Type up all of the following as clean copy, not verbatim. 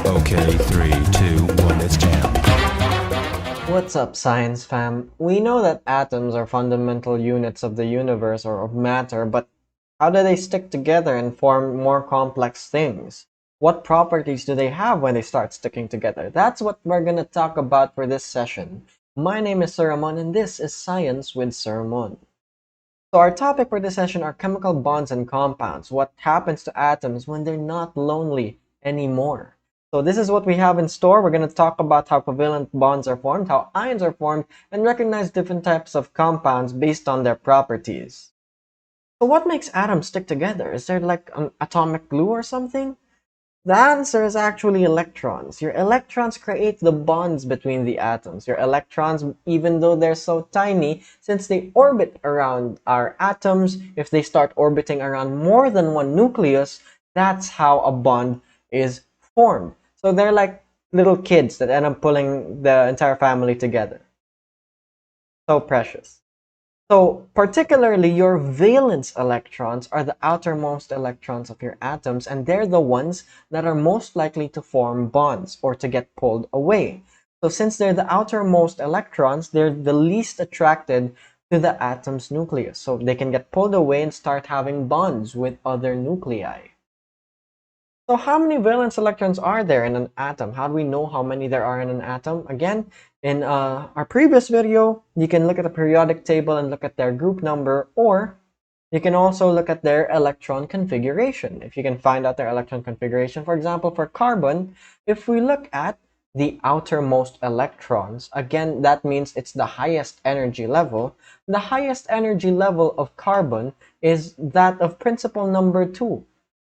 Okay, 3, 2, 1, it's jam. What's up, science fam? We know that atoms are fundamental units of the universe or of matter, but how do they stick together and form more complex things? What properties do they have when they start sticking together? That's what we're going to talk about for this session. My name is Sir Ramon, and this is Science with Sir Ramon. So our topic for this session are chemical bonds and compounds. What happens to atoms when they're not lonely anymore? So this is what we have in store. We're going to talk about how covalent bonds are formed, how ions are formed, and recognize different types of compounds based on their properties. So what makes atoms stick together? Is there like an atomic glue or something? The answer is actually electrons. Your electrons create the bonds between the atoms. Your electrons, even though they're so tiny, since they orbit around our atoms, if they start orbiting around more than one nucleus, that's how a bond is formed. So they're like little kids that end up pulling the entire family together. So precious. So particularly your valence electrons are the outermost electrons of your atoms, and they're the ones that are most likely to form bonds or to get pulled away. So since they're the outermost electrons, they're the least attracted to the atom's nucleus. So they can get pulled away and start having bonds with other nuclei. So how many valence electrons are there in an atom? How do we know how many there are in an atom? Again, in our previous video, you can look at the periodic table and look at their group number, or you can also look at their electron configuration. If you can find out their electron configuration, for example, for carbon, if we look at the outermost electrons, again, that means it's the highest energy level. The highest energy level of carbon is that of principal number 2.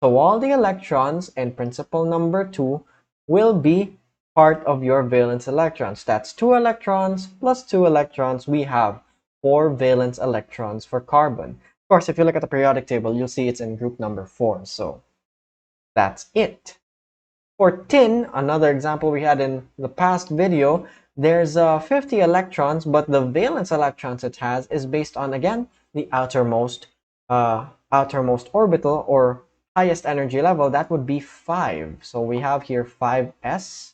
So all the electrons in principal number 2 will be part of your valence electrons. That's 2 electrons plus 2 electrons. We have 4 valence electrons for carbon. Of course, if you look at the periodic table, you'll see it's in group number 4. So that's it. For tin, another example we had in the past video, there's 50 electrons, but the valence electrons it has is based on, again, the outermost orbital or highest energy level. That would be 5. So we have here 5s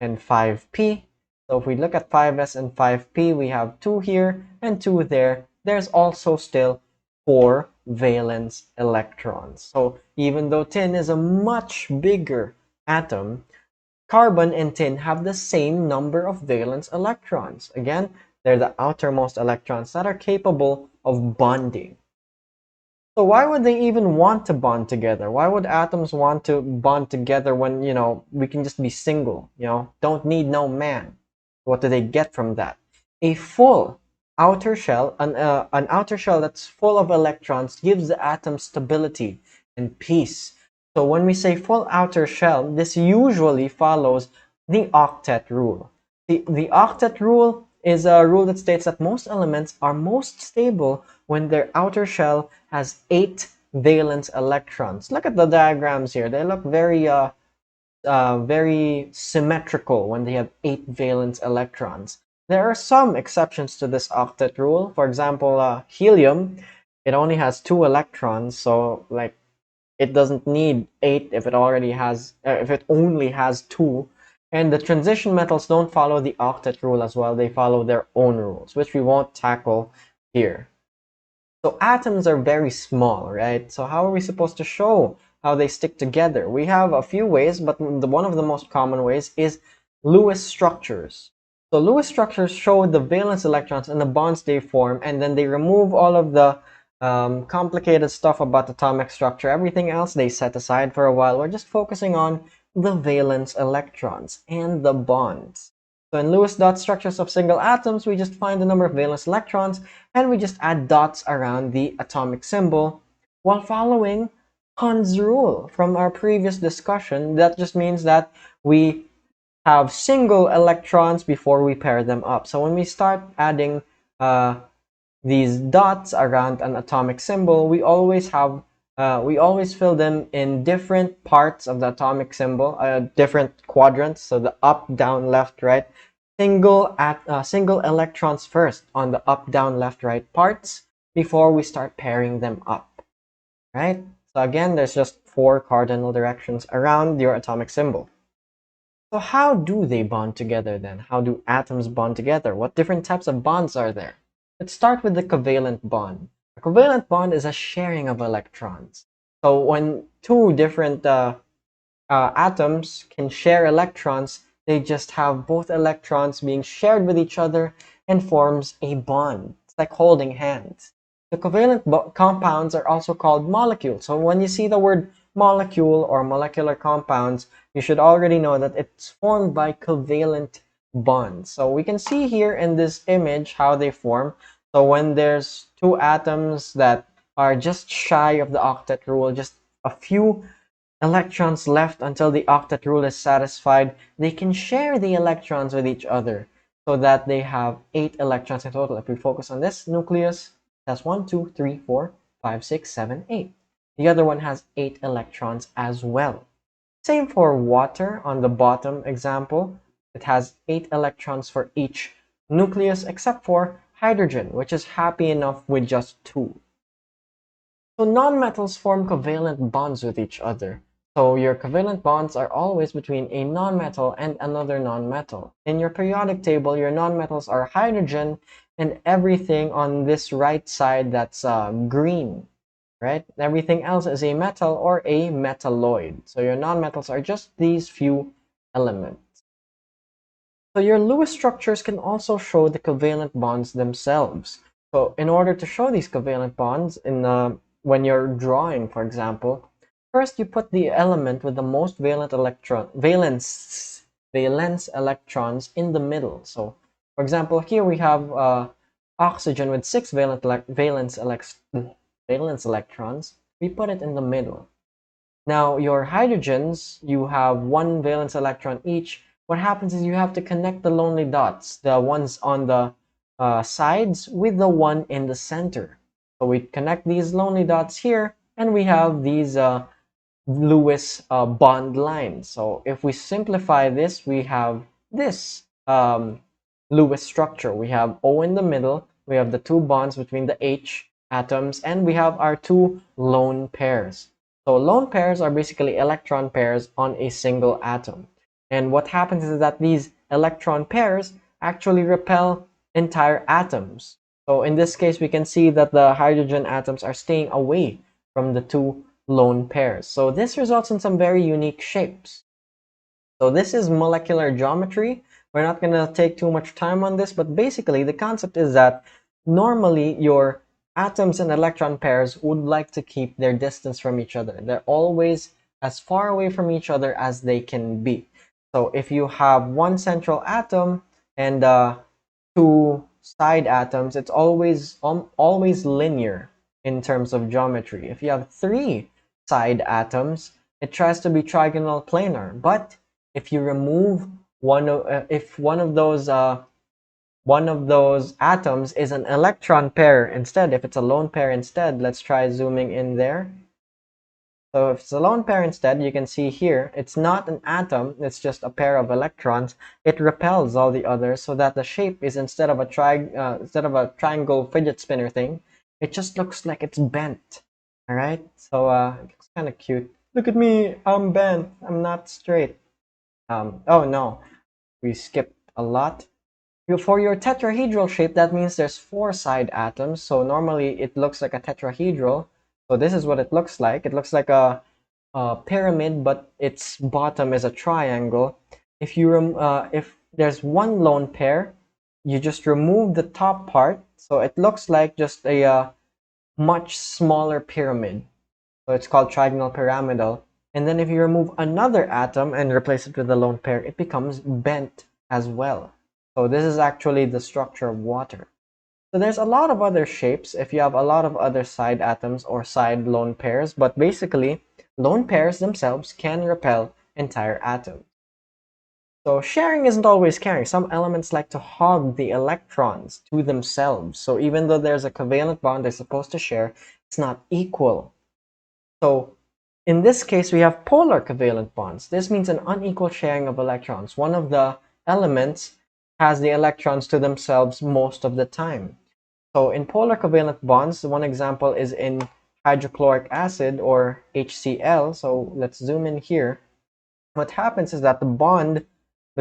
and 5p. So if we look at 5s and 5p, we have 2 here and 2 there. There's also still 4 valence electrons. So even though tin is a much bigger atom, carbon and tin have the same number of valence electrons. Again, they're the outermost electrons that are capable of bonding. So why would they even want to bond together? Why would atoms want to bond together when, we can just be single, don't need no man? What do they get from that? A full outer shell, an outer shell that's full of electrons gives the atom stability and peace. So when we say full outer shell, this usually follows the octet rule. The octet rule is a rule that states that most elements are most stable when their outer shell has 8 valence electrons. Look at the diagrams here. They look very symmetrical when they have 8 valence electrons. There are some exceptions to this octet rule. For example, helium, it only has 2 electrons, so like it doesn't need 8 if it only has 2. And the transition metals don't follow the octet rule as well. They follow their own rules, which we won't tackle here. So atoms are very small, right? So how are we supposed to show how they stick together? We have a few ways, but one of the most common ways is Lewis structures. So Lewis structures show the valence electrons and the bonds they form, and then they remove all of the complicated stuff about atomic structure. Everything else they set aside for a while. We're just focusing on the valence electrons and the bonds. So in Lewis dot structures of single atoms, we just find the number of valence electrons and we just add dots around the atomic symbol while following Hund's rule from our previous discussion. That just means that we have single electrons before we pair them up. So when we start adding these dots around an atomic symbol, we always fill them in different parts of the atomic symbol, different quadrants. So the up, down, left, right. Single electrons first on the up, down, left, right parts before we start pairing them up, right? So again, there's just 4 cardinal directions around your atomic symbol. So how do they bond together then? How do atoms bond together? What different types of bonds are there? Let's start with the covalent bond. A covalent bond is a sharing of electrons. So when two different atoms can share electrons, they just have both electrons being shared with each other and forms a bond. It's like holding hands. The covalent compounds are also called molecules. So when you see the word molecule or molecular compounds, you should already know that it's formed by covalent bonds. So we can see here in this image how they form. So when there's two atoms that are just shy of the octet rule, just a few electrons left until the octet rule is satisfied, they can share the electrons with each other so that they have 8 electrons in total. If we focus on this nucleus, that's 1, 2, 3, 4, 5, 6, 7, 8. The other one has 8 electrons as well. Same for water on the bottom example. It has 8 electrons for each nucleus except for hydrogen, which is happy enough with just 2. So nonmetals form covalent bonds with each other. So your covalent bonds are always between a nonmetal and another nonmetal. In your periodic table, your nonmetals are hydrogen and everything on this right side that's green, right? Everything else is a metal or a metalloid. So your nonmetals are just these few elements. So your Lewis structures can also show the covalent bonds themselves. So in order to show these covalent bonds when you're drawing, for example, first you put the element with the most valence electrons in the middle. So for example, here we have oxygen with 6 valence electrons. We put it in the middle. Now your hydrogens, you have 1 valence electron each. What happens is you have to connect the lonely dots, the ones on the sides, with the one in the center. So we connect these lonely dots here, and we have these Lewis bond lines. So if we simplify this, we have this Lewis structure. We have O in the middle, we have the 2 bonds between the H atoms, and we have our 2 lone pairs. So lone pairs are basically electron pairs on a single atom. And what happens is that these electron pairs actually repel entire atoms. So in this case, we can see that the hydrogen atoms are staying away from the 2 lone pairs. So this results in some very unique shapes. So this is molecular geometry. We're not going to take too much time on this, but basically the concept is that normally your atoms and electron pairs would like to keep their distance from each other. They're always as far away from each other as they can be. So if you have one central atom and 2 side atoms, it's always linear in terms of geometry. If you have 3 side atoms, it tries to be trigonal planar. But if you remove one of those atoms is an electron pair instead, if it's a lone pair instead, let's try zooming in there. So if it's a lone pair instead, you can see here, it's not an atom, it's just a pair of electrons. It repels all the others so that the shape is instead of a triangle fidget spinner thing, it just looks like it's bent. All right, so it looks kind of cute. Look at me, I'm bent, I'm not straight. Oh no, we skipped a lot. For your tetrahedral shape, that means there's 4 side atoms. So normally it looks like a tetrahedral. So this is what it looks like. It looks like a pyramid, but its bottom is a triangle. If there's one lone pair, you just remove the top part. So it looks like just a much smaller pyramid. So it's called trigonal pyramidal. And then if you remove another atom and replace it with a lone pair, it becomes bent as well. So this is actually the structure of water. So there's a lot of other shapes if you have a lot of other side atoms or side lone pairs, but basically lone pairs themselves can repel entire atoms. So sharing isn't always caring. Some elements like to hog the electrons to themselves. So even though there's a covalent bond they're supposed to share, it's not equal. So in this case, we have polar covalent bonds. This means an unequal sharing of electrons. One of the elements has the electrons to themselves most of the time. So in polar covalent bonds, one example is in hydrochloric acid or HCl. So let's zoom in here. What happens is that the bond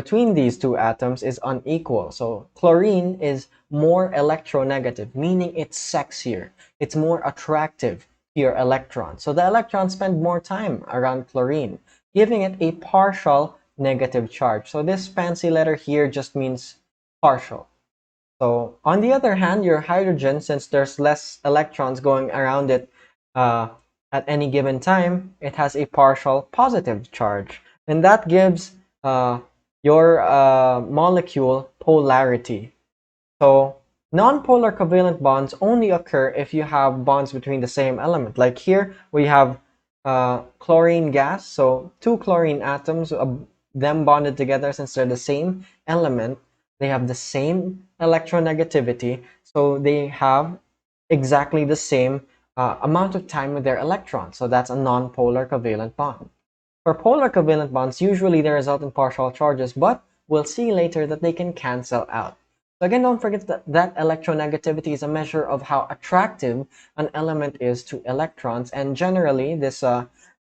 between these two atoms is unequal. So chlorine is more electronegative, meaning it's sexier. It's more attractive to your electron. So the electrons spend more time around chlorine, giving it a partial negative charge. So this fancy letter here just means partial. So on the other hand, your hydrogen, since there's less electrons going around it uh, at any given time, it has a partial positive charge. And that gives uh, your molecule polarity. So nonpolar covalent bonds only occur if you have bonds between the same element. Like here, we have chlorine gas. So two chlorine atoms, them bonded together since they're the same element. They have the same electronegativity. So they have exactly the same amount of time with their electrons. So that's a nonpolar covalent bond. For polar covalent bonds, usually they result in partial charges, but we'll see later that they can cancel out. So again, don't forget that electronegativity is a measure of how attractive an element is to electrons, and generally this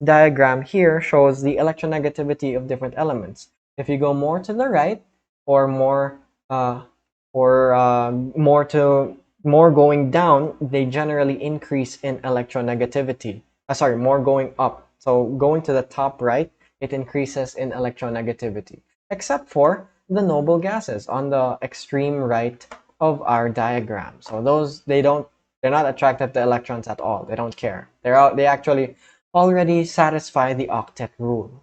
diagram here shows the electronegativity of different elements. If you go more to the right, or more more going down, they generally increase in electronegativity. Sorry, more going up. So going to the top right, it increases in electronegativity, except for the noble gases on the extreme right of our diagram. So those, they're not attracted to electrons at all. They don't care. They actually already satisfy the octet rule.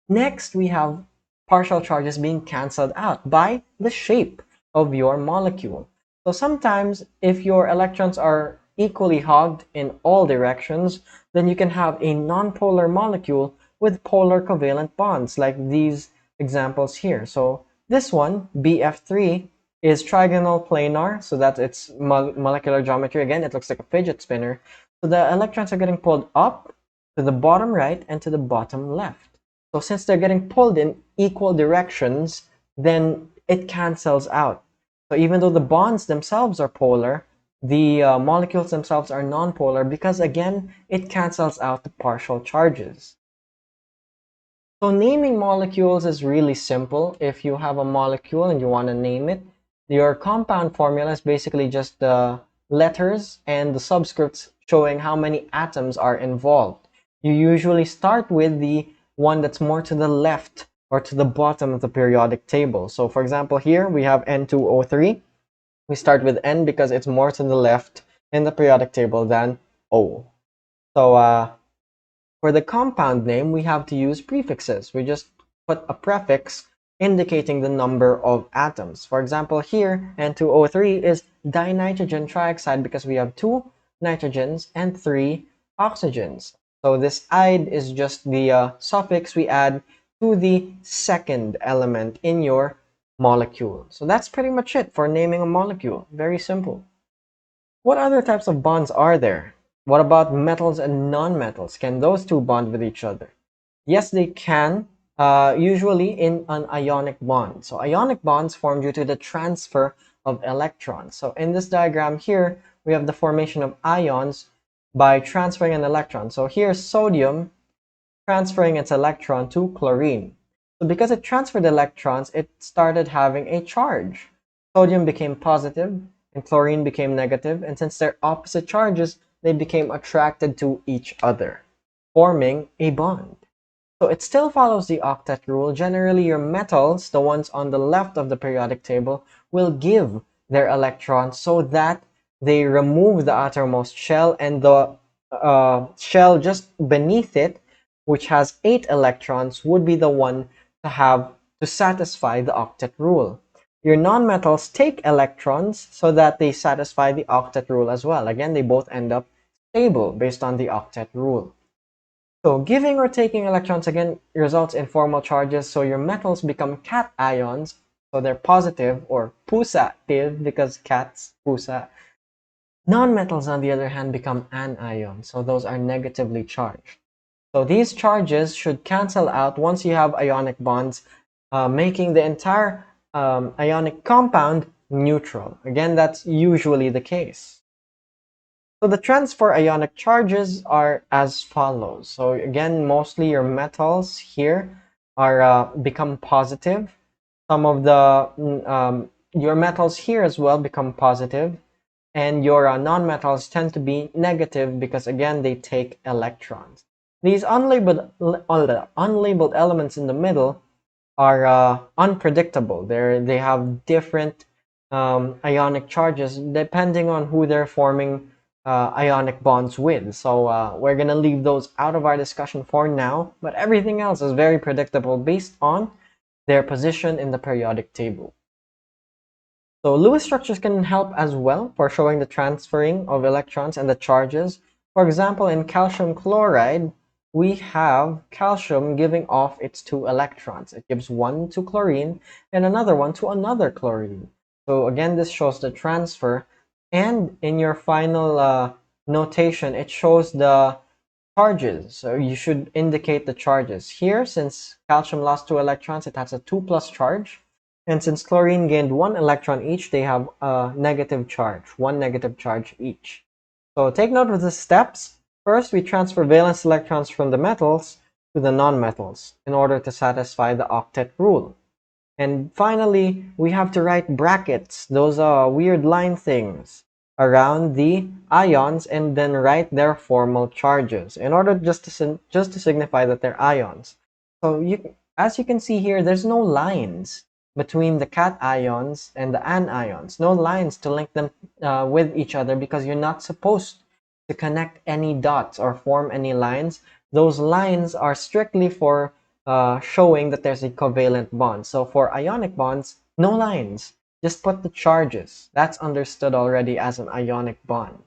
Next, we have partial charges being canceled out by the shape of your molecule. So sometimes if your electrons are equally hogged in all directions, then you can have a nonpolar molecule with polar covalent bonds like these examples here. So this one, BF3, is trigonal planar, so that's its molecular geometry. Again, it looks like a fidget spinner. So the electrons are getting pulled up to the bottom right and to the bottom left. So since they're getting pulled in equal directions, then it cancels out. So even though the bonds themselves are polar, the molecules themselves are nonpolar because, again, it cancels out the partial charges. So naming molecules is really simple. If you have a molecule and you want to name it, your compound formula is basically just the letters and the subscripts showing how many atoms are involved. You usually start with the one that's more to the left or to the bottom of the periodic table. So for example, here we have N2O3. We start with N because it's more to the left in the periodic table than O. So for the compound name, we have to use prefixes. We just put a prefix indicating the number of atoms. For example, here, N2O3 is dinitrogen trioxide because we have 2 nitrogens and 3 oxygens. So this "ide" is just the suffix we add to the second element in your molecule. So that's pretty much it for naming a molecule. Very simple. What other types of bonds are there? What about metals and nonmetals? Can those two bond with each other? Yes, they can, usually in an ionic bond. So ionic bonds form due to the transfer of electrons. So in this diagram here, we have the formation of ions by transferring an electron. So here's sodium transferring its electron to chlorine. So because it transferred electrons, it started having a charge. Sodium became positive and chlorine became negative, and since they're opposite charges, they became attracted to each other, forming a bond. So it still follows the octet rule. Generally, your metals, the ones on the left of the periodic table, will give their electrons so that they remove the outermost shell, and the shell just beneath it, which has 8 electrons, would be the one to satisfy the octet rule. Your nonmetals take electrons so that they satisfy the octet rule as well. Again, they both end up stable based on the octet rule. So giving or taking electrons again results in formal charges. So your metals become cations, so they're positive or positive because cats pusa. Nonmetals, on the other hand, become anions, so those are negatively charged. So these charges should cancel out once you have ionic bonds, making the entire ionic compound neutral. Again, that's usually the case. So the trends for ionic charges are as follows. So again, mostly your metals here are become positive. some of the your metals here as well become positive, and your nonmetals tend to be negative because again they take electrons. These unlabeled elements in the middle are unpredictable. They have different ionic charges depending on who they're forming ionic bonds with. So we're gonna leave those out of our discussion for now, but everything else is very predictable based on their position in the periodic table. So Lewis structures can help as well for showing the transferring of electrons and the charges. For example, in calcium chloride, we have calcium giving off its 2 electrons. It gives one to chlorine and another one to another chlorine. So again, this shows the transfer. And in your final notation, it shows the charges. So you should indicate the charges. Here, since calcium lost 2 electrons, it has a 2 plus charge. And since chlorine gained 1 electron each, they have a negative charge, 1 negative charge each. So take note of the steps. First, we transfer valence electrons from the metals to the nonmetals in order to satisfy the octet rule. And finally, we have to write brackets, those weird line things, around the ions, and then write their formal charges in order just to signify that they're ions. So as you can see here, there's no lines between the cations and the anions, no lines to link them with each other, because you're not supposed to connect any dots or form any lines. Those lines are strictly for showing that there's a covalent bond. So for ionic bonds, no lines, just put the charges. That's understood already as an ionic bond.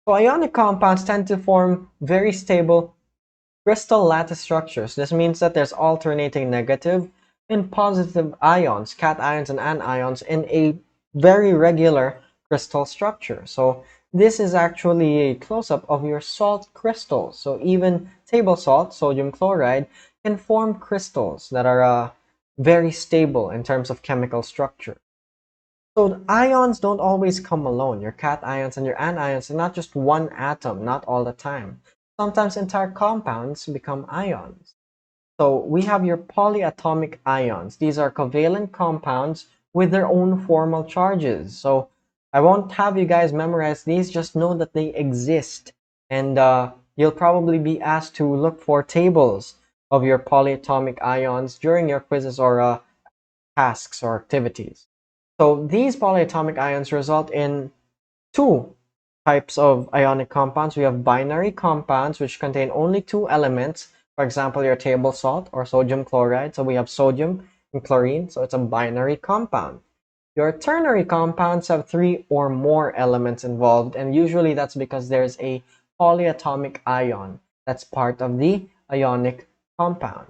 So ionic compounds tend to form very stable crystal lattice structures. This means that there's alternating negative and positive ions, cations and anions, in a very regular crystal structure. So this is actually a close-up of your salt crystals. So even table salt, sodium chloride, can form crystals that are very stable in terms of chemical structure. So the ions don't always come alone. Your cations and your anions are not just one atom, not all the time. Sometimes entire compounds become ions. So we have your polyatomic ions. These are covalent compounds with their own formal charges. So I won't have you guys memorize these, just know that they exist. And you'll probably be asked to look for tables of your polyatomic ions during your quizzes or tasks or activities. So these polyatomic ions result in two types of ionic compounds. We have binary compounds, which contain only 2 elements. For example, your table salt or sodium chloride. So we have sodium and chlorine, so it's a binary compound. Your ternary compounds have 3 or more elements involved, and usually that's because there's a polyatomic ion that's part of the ionic compound.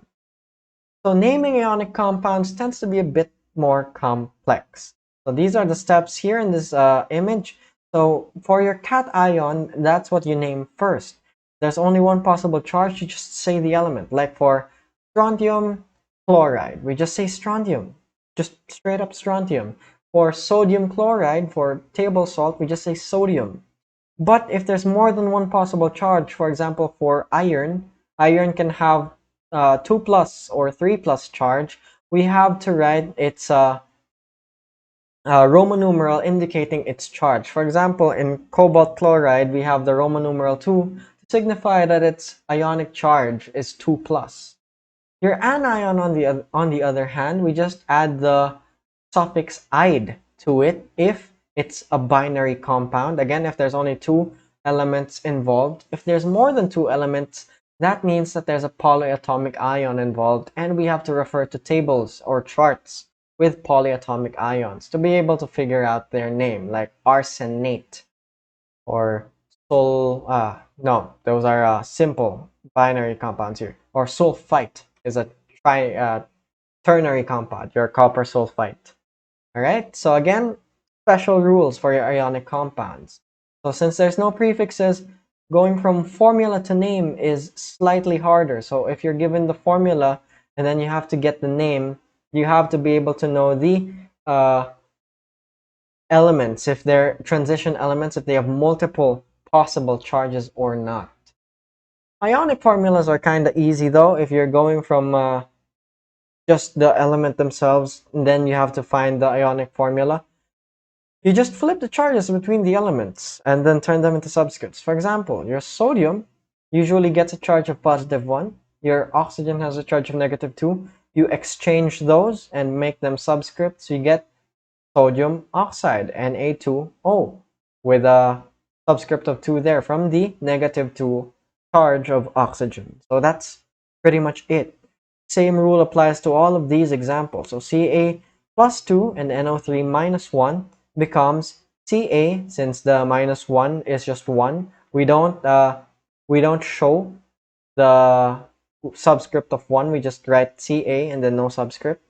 So naming ionic compounds tends to be a bit more complex. So these are the steps here in this image. So for your cation, that's what you name first. There's only one possible charge, you just say the element. Like for strontium chloride, we just say strontium, just straight up strontium. For sodium chloride, for table salt, we just say sodium. But if there's more than one possible charge, for example, for iron, iron can have 2 plus or 3 plus charge. We have to write its Roman numeral indicating its charge. For example, in cobalt chloride, we have the Roman numeral 2 to signify that its ionic charge is 2 plus. Your anion, on the other hand, we just add the suffix "ide" to it if it's a binary compound. Again, if there's only 2 elements involved. If there's more than 2 elements, that means that there's a polyatomic ion involved, and we have to refer to tables or charts with polyatomic ions to be able to figure out their name, like arsenate or no, those are simple binary compounds here. Or sulfite is a ternary compound, your copper sulfite. All right, so again, special rules for your ionic compounds. So since there's no prefixes, going from formula to name is slightly harder. So if you're given the formula and then you have to get the name, you have to be able to know the elements, if they're transition elements, if they have multiple possible charges or not. Ionic formulas are kind of easy though if you're going from just the element themselves, and then you have to find the ionic formula. You just flip the charges between the elements and then turn them into subscripts. For example, your sodium usually gets a charge of +1. Your oxygen has a charge of -2. You exchange those and make them subscripts. So you get sodium oxide, Na2O, with a subscript of 2 there from the -2 charge of oxygen. So that's pretty much it. Same rule applies to all of these examples. So Ca+2 and NO3-1 becomes Ca. Since the -1 is just 1, we don't show the subscript of 1. We just write Ca and then no subscript.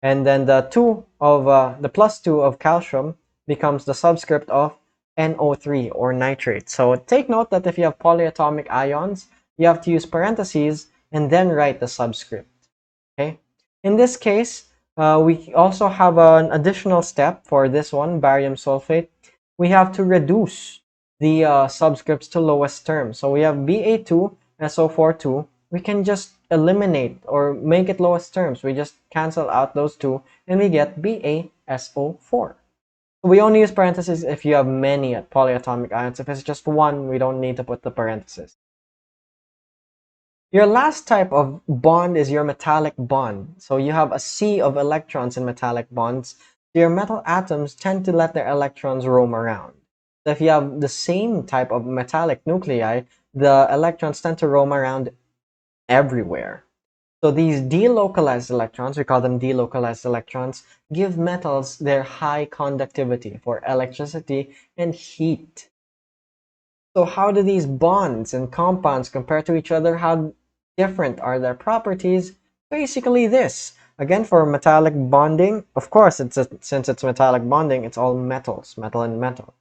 And then the +2 of calcium becomes the subscript of NO3 or nitrate. So take note that if you have polyatomic ions, you have to use parentheses and then write the subscript. Okay. In this case, we also have an additional step for this one, barium sulfate. We have to reduce the subscripts to lowest terms. So we have Ba2SO42. We can just eliminate or make it lowest terms. We just cancel out those two and we get BaSO4. We only use parentheses if you have many polyatomic ions. If it's just one, we don't need to put the parentheses. Your last type of bond is your metallic bond. So you have a sea of electrons in metallic bonds. Your metal atoms tend to let their electrons roam around. So if you have the same type of metallic nuclei, the electrons tend to roam around everywhere. So these delocalized electrons, we call them delocalized electrons, give metals their high conductivity for electricity and heat. So how do these bonds and compounds compare to each other? How different are their properties? Basically this. Again, for metallic bonding, of course, since it's metallic bonding, it's all metals, metal and metal.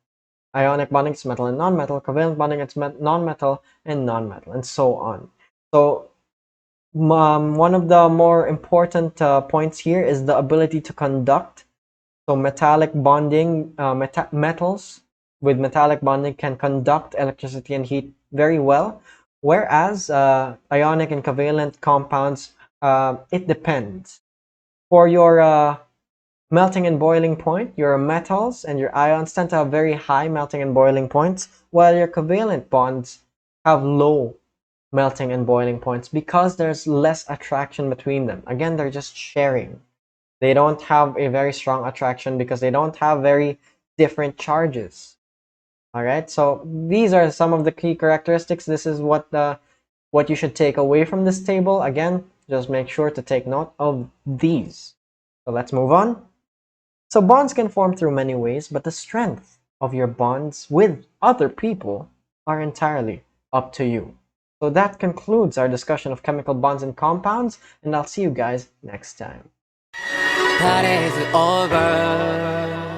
Ionic bonding, it's metal and non-metal. Covalent bonding, it's non-metal and non-metal, and so on. So one of the more important points here is the ability to conduct. So metallic bonding, metals with metallic bonding can conduct electricity and heat very well, whereas ionic and covalent compounds, it depends. For your melting and boiling point, your metals and your ions tend to have very high melting and boiling points, while your covalent bonds have low melting and boiling points because there's less attraction between them. Again, they're just sharing. They don't have a very strong attraction because they don't have very different charges. All right, so these are some of the key characteristics. This is what you should take away from this table. Again, just make sure to take note of these. So let's move on. So bonds can form through many ways, but the strength of your bonds with other people are entirely up to you. So that concludes our discussion of chemical bonds and compounds, and I'll see you guys next time. Party's over.